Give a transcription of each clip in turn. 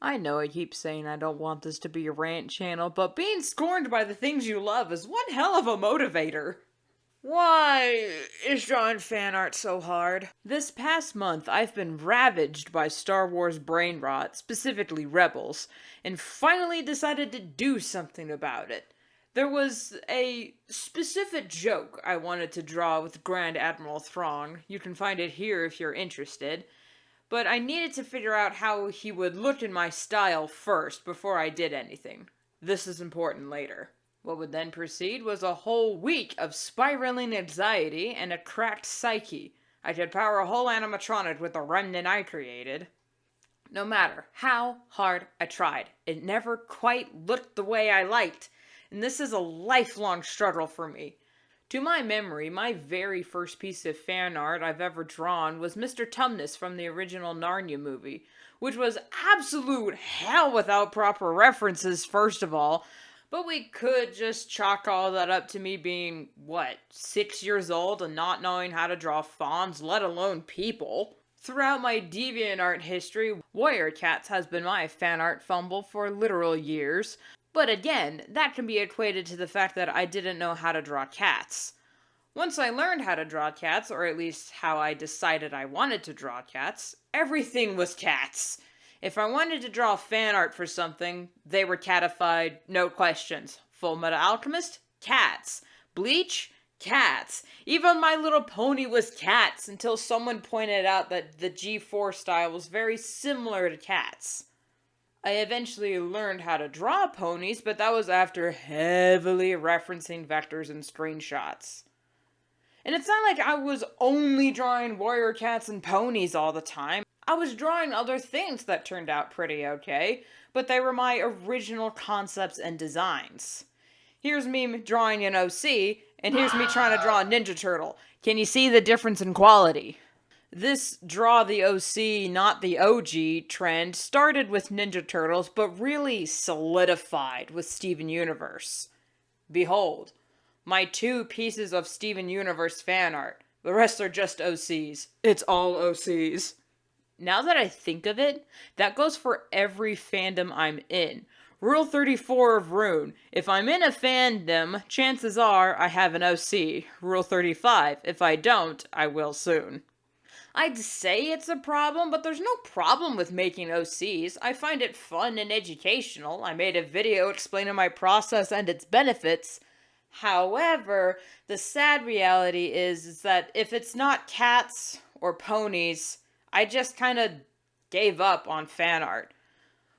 I know I keep saying I don't want this to be a rant channel, but being scorned by the things you love is one hell of a motivator. Why is drawing fan art so hard? This past month, I've been ravaged by Star Wars brain rot, specifically Rebels, and finally decided to do something about it. There was a specific joke I wanted to draw with Grand Admiral Thrawn. You can find it here if you're interested. But I needed to figure out how he would look in my style first before I did anything. This is important later. What would then proceed was a whole week of spiraling anxiety and a cracked psyche. I could power a whole animatronic with the remnant I created. No matter how hard I tried, it never quite looked the way I liked, and this is a lifelong struggle for me. To my memory, my very first piece of fan art I've ever drawn was Mr. Tumnus from the original Narnia movie, which was absolute hell without proper references, first of all, but we could just chalk all that up to me being, 6 years old and not knowing how to draw fawns, let alone people. Throughout my DeviantArt history, Warrior Cats has been my fan art fumble for literal years. But again, that can be equated to the fact that I didn't know how to draw cats. Once I learned how to draw cats, or at least how I decided I wanted to draw cats, everything was cats. If I wanted to draw fan art for something, they were catified, no questions. Full Metal Alchemist? Cats. Bleach? Cats. Even My Little Pony was cats, until someone pointed out that the G4 style was very similar to cats. I eventually learned how to draw ponies, but that was after heavily referencing vectors and screenshots. And it's not like I was only drawing warrior cats and ponies all the time. I was drawing other things that turned out pretty okay, but they were my original concepts and designs. Here's me drawing an OC, and here's me trying to draw a Ninja Turtle. Can you see the difference in quality? This draw the OC, not the OG trend started with Ninja Turtles, but really solidified with Steven Universe. Behold, my 2 pieces of Steven Universe fan art. The rest are just OCs. It's all OCs. Now that I think of it, that goes for every fandom I'm in. Rule 34 of Rune. If I'm in a fandom, chances are I have an OC. Rule 35. If I don't, I will soon. I'd say it's a problem, but there's no problem with making OCs. I find it fun and educational. I made a video explaining my process and its benefits. However, the sad reality is that if it's not cats or ponies, I just kind of gave up on fan art.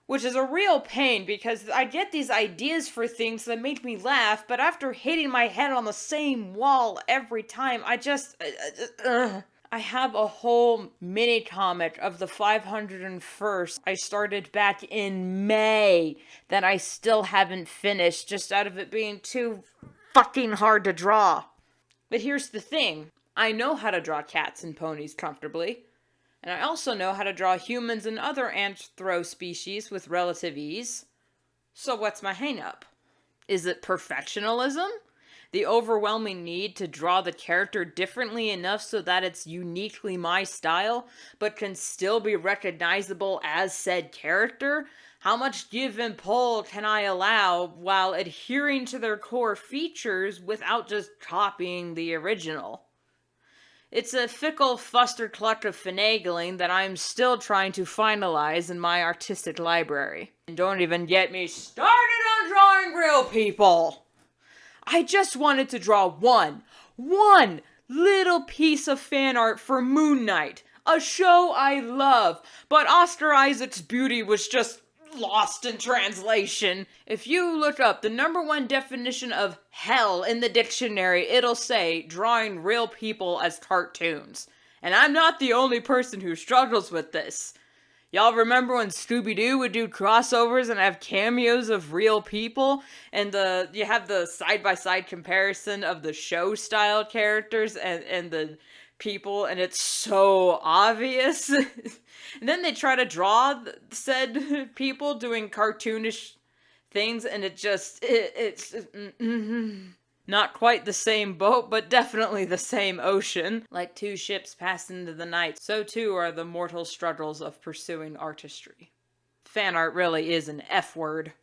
Which is a real pain because I get these ideas for things that make me laugh, but after hitting my head on the same wall every time, I have a whole mini comic of the 501st I started back in May that I still haven't finished just out of it being too fucking hard to draw. But here's the thing. I know how to draw cats and ponies comfortably. And I also know how to draw humans and other anthro species with relative ease. So what's my hang-up? Is it perfectionism? The overwhelming need to draw the character differently enough so that it's uniquely my style, but can still be recognizable as said character? How much give and pull can I allow while adhering to their core features without just copying the original? It's a fickle Fustercluck of Finagling that I'm still trying to finalize in my artistic library. And don't even get me started on drawing real people! I just wanted to draw one little piece of fan art for Moon Knight, a show I love, but Oscar Isaac's beauty was just lost in translation. If you look up the #1 definition of hell in the dictionary, it'll say drawing real people as cartoons. And I'm not the only person who struggles with this. Y'all remember when Scooby-Doo would do crossovers and have cameos of real people? And you have the side-by-side comparison of the show-style characters and the people, and it's so obvious. And then they try to draw said people doing cartoonish things, and it's not quite the same boat, but definitely the same ocean. Like 2 ships pass into the night, so too are the mortal struggles of pursuing artistry. fan art really is an F word.